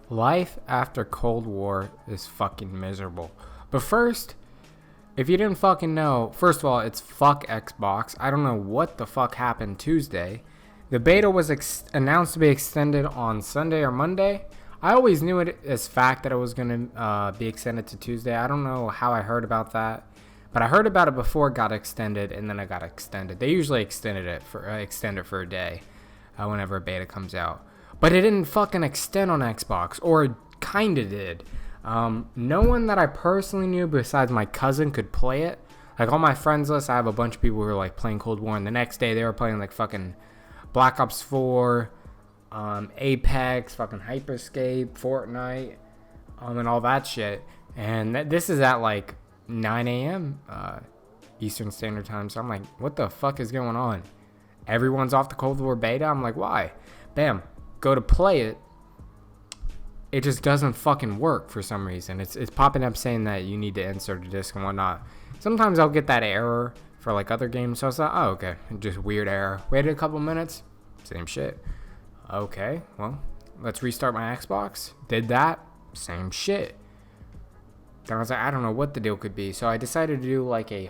Life after Cold War is fucking miserable. But first, if you didn't fucking know, first of all, it's fuck Xbox. I don't know what the fuck happened Tuesday. The beta was announced to be extended on Sunday or Monday. I always knew it as fact that it was going to be extended to Tuesday. I don't know how I heard about that, but I heard about it before it got extended, and then it got extended. They usually extend it for a day whenever a beta comes out. But it didn't fucking extend on Xbox, or it kinda did. No one that I personally knew besides my cousin could play it. Like, on my friends list, I have a bunch of people who were like playing Cold War, and the next day they were playing like fucking Black Ops 4, Apex, fucking Hyperscape, Fortnite, and all that shit. And this is at like 9 a.m. Eastern Standard Time, so I'm like, what the fuck is going on? Everyone's off the Cold War beta? I'm like, why? Bam. Go to play it. It just doesn't fucking work for some reason. It's popping up saying that you need to insert a disc and whatnot. Sometimes I'll get that error for like other games, so I was like, oh, okay, just weird error. Waited a couple minutes, same shit. Okay, well, let's restart my Xbox. Did that, same shit. Then I was like, I don't know what the deal could be, so I decided to do like I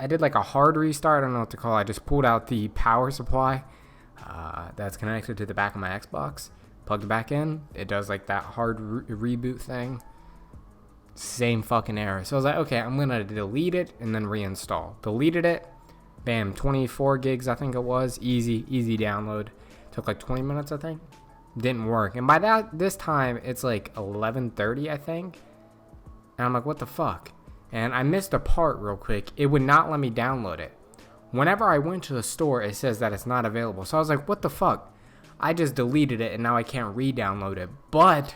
did like a hard restart. I don't know what to call it. I just pulled out the power supply that's connected to the back of my Xbox. Plugged it back in. It does like that hard reboot thing. Same fucking error. So I was like, okay, I'm gonna delete it and then reinstall. Deleted it. Bam, 24 gigs I think it was. Easy download. Took like 20 minutes I think. Didn't work. And by this time it's like 11:30 I think. And I'm like, what the fuck? And I missed a part real quick. It would not let me download it. Whenever I went to the store, it says that it's not available. So I was like, what the fuck? I just deleted it and now I can't re-download it. But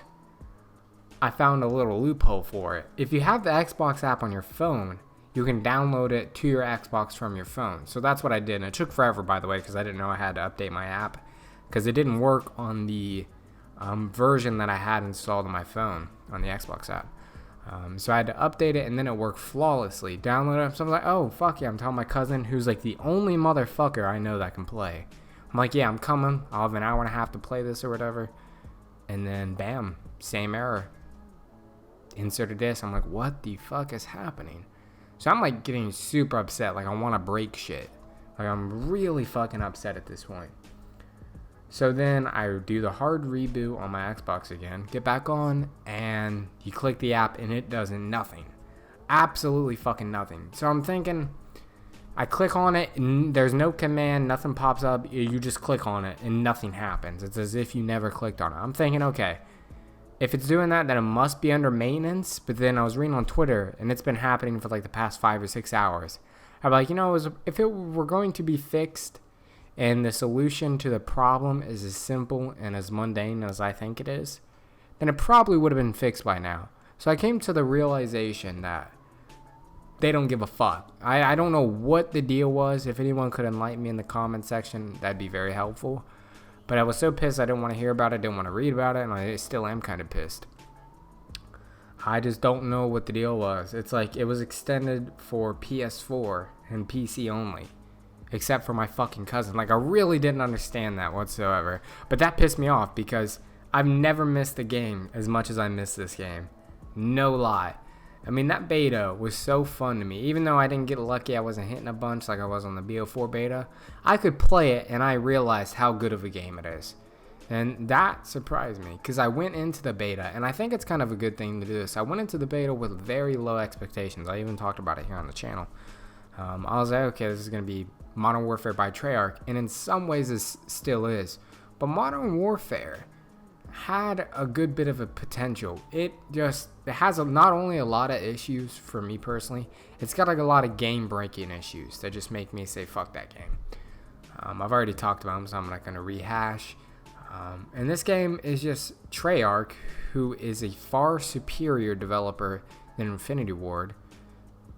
I found a little loophole for it. If you have the Xbox app on your phone, you can download it to your Xbox from your phone. So that's what I did. And it took forever, by the way, because I didn't know I had to update my app. Because it didn't work on the version that I had installed on my phone on the Xbox app. So I had to update it, and then it worked flawlessly. Download it. So I was like, oh, fuck yeah. I'm telling my cousin, who's like the only motherfucker I know that can play. I'm like, yeah, I'm coming. I'll have an hour and a half to play this or whatever. And then, bam, same error. Insert a disc. I'm like, what the fuck is happening? So I'm like getting super upset. Like, I want to break shit. Like, I'm really fucking upset at this point. So then I do the hard reboot on my Xbox again, get back on, and you click the app and it does nothing. Absolutely fucking nothing. So I'm thinking, I click on it and there's no command, nothing pops up. You just click on it and nothing happens. It's as if you never clicked on it. I'm thinking, okay, if it's doing that, then it must be under maintenance. But then I was reading on Twitter and it's been happening for like the past 5 or 6 hours. I'm like, if it were going to be fixed, and the solution to the problem is as simple and as mundane as I think it is, then it probably would have been fixed by now. So I came to the realization that they don't give a fuck. I don't know what the deal was. If anyone could enlighten me in the comment section, that'd be very helpful. But I was so pissed I didn't want to hear about it, didn't want to read about it, and I still am kind of pissed. I just don't know what the deal was. It's like it was extended for PS4 and PC only. Except for my fucking cousin. Like, I really didn't understand that whatsoever. But that pissed me off because I've never missed a game as much as I missed this game. No lie. I mean, that beta was so fun to me. Even though I didn't get lucky, I wasn't hitting a bunch like I was on the BO4 beta. I could play it and I realized how good of a game it is. And that surprised me because I went into the beta, and I think it's kind of a good thing to do this. I went into the beta with very low expectations. I even talked about it here on the channel. I was like, okay, this is going to be Modern Warfare by Treyarch, and in some ways this still is. But Modern Warfare had a good bit of a potential. It has not only a lot of issues for me personally, it's got like a lot of game-breaking issues that just make me say, fuck that game. I've already talked about them, so I'm not going to rehash. And this game is just Treyarch, who is a far superior developer than Infinity Ward,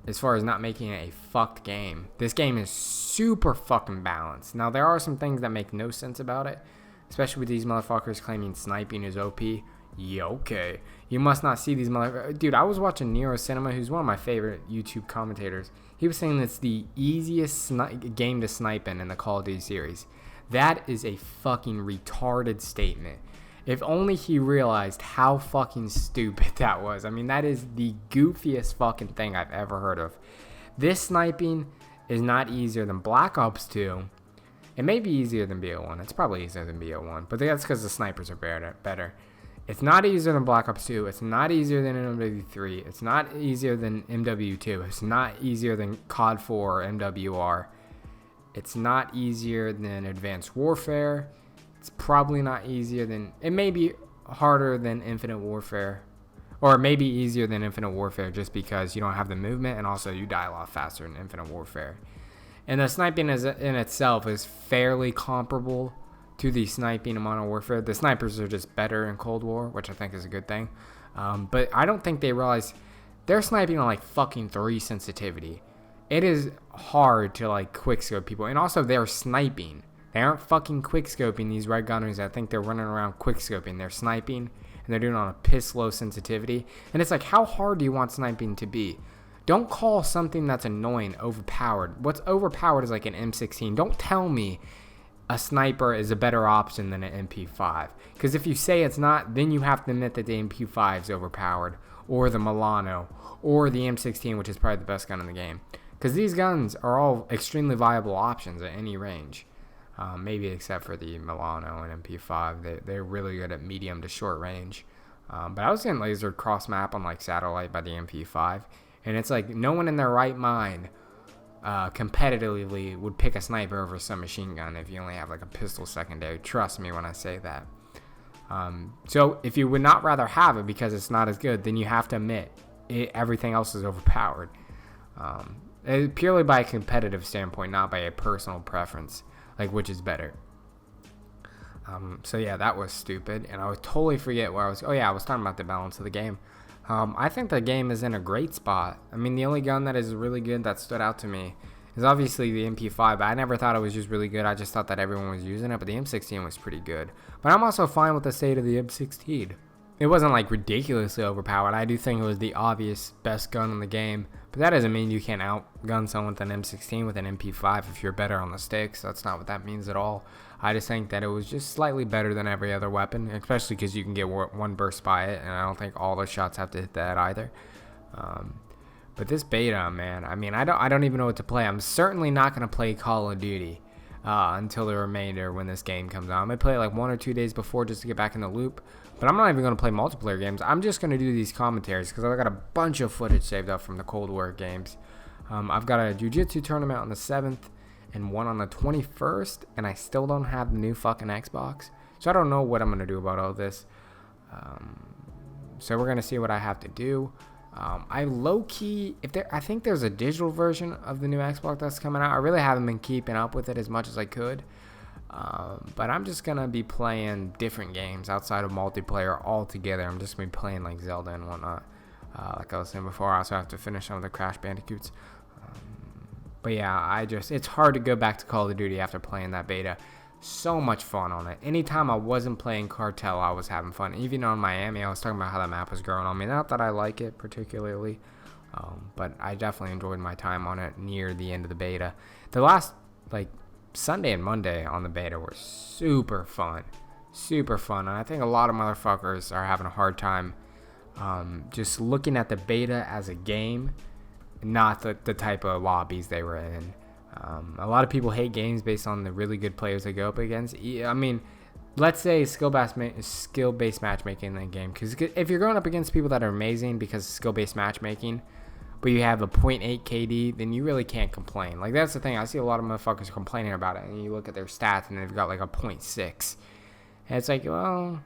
as far as not making it a fucked game. This game is super fucking balanced. Now, there are some things that make no sense about it, especially with these motherfuckers claiming sniping is OP. Yeah, okay. You must not see these motherfuckers. Dude, I was watching Nero Cinema, who's one of my favorite YouTube commentators. He was saying it's the easiest game to snipe in the Call of Duty series. That is a fucking retarded statement. If only he realized how fucking stupid that was. I mean, that is the goofiest fucking thing I've ever heard of. This sniping is not easier than Black Ops 2. It may be easier than BO1. It's probably easier than BO1, but that's because the snipers are better. It's not easier than Black Ops 2. It's not easier than MW3. It's not easier than MW2. It's not easier than COD 4 or MWR. It's not easier than Advanced Warfare. It's probably not easier than... It may be harder than Infinite Warfare. Or maybe easier than Infinite Warfare just because you don't have the movement and also you die a lot faster in Infinite Warfare. And the sniping in itself is fairly comparable to the sniping in Modern Warfare. The snipers are just better in Cold War, which I think is a good thing. But I don't think they realize they're sniping on like fucking 3 sensitivity. It is hard to like quickscope people. And also they're sniping. They aren't fucking quickscoping these red gunners. I think they're running around quickscoping. They're sniping and they're doing it on a piss low sensitivity. And it's like, how hard do you want sniping to be? Don't call something that's annoying overpowered. What's overpowered is like an M16. Don't tell me a sniper is a better option than an MP5. Because if you say it's not, then you have to admit that the MP5 is overpowered. Or the Milano. Or the M16, which is probably the best gun in the game. Because these guns are all extremely viable options at any range. Maybe except for the Milano and MP5. They're really good at medium to short range. But I was getting lasered cross map on like satellite by the MP5. And it's like no one in their right mind competitively would pick a sniper over some machine gun if you only have like a pistol secondary. Trust me when I say that. So if you would not rather have it because it's not as good, then you have to admit everything else is overpowered. Purely by a competitive standpoint, not by a personal preference, like which is better. So yeah, that was stupid, and I would totally forget where I was. Oh yeah, I was talking about the balance of the game. I think the game is in a great spot. I mean, the only gun that is really good that stood out to me is obviously the MP5, but I never thought it was just really good. I just thought that everyone was using it, but the M16 was pretty good. But I'm also fine with the state of the M16. It wasn't like ridiculously overpowered. I do think it was the obvious best gun in the game, but that doesn't mean you can't outgun someone with an M16 with an MP5 if you're better on the sticks. That's not what that means at all. I just think that it was just slightly better than every other weapon, especially because you can get one burst by it, and I don't think all the shots have to hit that either. But this beta, man, I mean, I don't even know what to play. I'm certainly not going to play Call of Duty until the remainder when this game comes out. I might play it like 1 or 2 days before just to get back in the loop. But I'm not even going to play multiplayer games. I'm just going to do these commentaries because I've got a bunch of footage saved up from the Cold War games. I've got a jiu-jitsu tournament on the 7th and one on the 21st, and I still don't have the new fucking Xbox. So I don't know what I'm going to do about all this. So we're going to see what I have to do. I low-key, I think there's a digital version of the new Xbox that's coming out. I really haven't been keeping up with it as much as I could. But I'm just going to be playing different games outside of multiplayer altogether. I'm just going to be playing like Zelda and whatnot. Like I was saying before, I also have to finish some of the Crash Bandicoots. But yeah, it's hard to go back to Call of Duty after playing that beta. So much fun on it. Anytime I wasn't playing Cartel, I was having fun. Even on Miami, I was talking about how that map was growing on me. Not that I like it particularly, but I definitely enjoyed my time on it near the end of the beta. The last, like, Sunday and Monday on the beta were super fun. Super fun. And I think a lot of motherfuckers are having a hard time just looking at the beta as a game, not the type of lobbies they were in. A lot of people hate games based on the really good players they go up against. I mean, let's say skill-based matchmaking in the game. Because if you're going up against people that are amazing because of skill-based matchmaking, but you have a 0.8 KD, then you really can't complain. Like, that's the thing. I see a lot of motherfuckers complaining about it. And you look at their stats, and they've got, like, a 0.6. And it's like, well,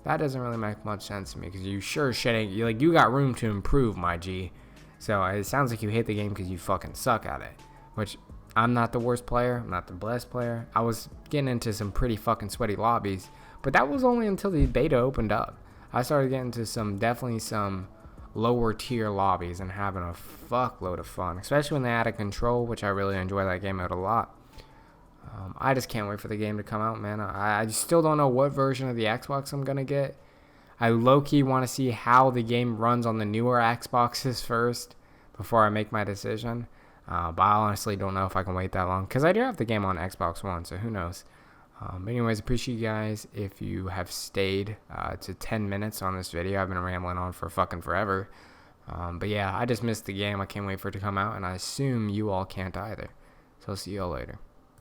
that doesn't really make much sense to me. Because you sure shit ain't... You got room to improve, my G. So, it sounds like you hate the game because you fucking suck at it. Which... I'm not the worst player. I'm not the best player. I was getting into some pretty fucking sweaty lobbies, but that was only until the beta opened up. I started getting into definitely some lower tier lobbies and having a fuckload of fun, especially when they added control, which I really enjoy that game out a lot. I just can't wait for the game to come out, man. I still don't know what version of the Xbox I'm gonna get. I low-key want to see how the game runs on the newer Xboxes first before I make my decision. But I honestly don't know if I can wait that long. Because I do have the game on Xbox One, so who knows. But anyways, appreciate you guys if you have stayed to 10 minutes on this video. I've been rambling on for fucking forever. But yeah, I just missed the game. I can't wait for it to come out, and I assume you all can't either. So I'll see you all later.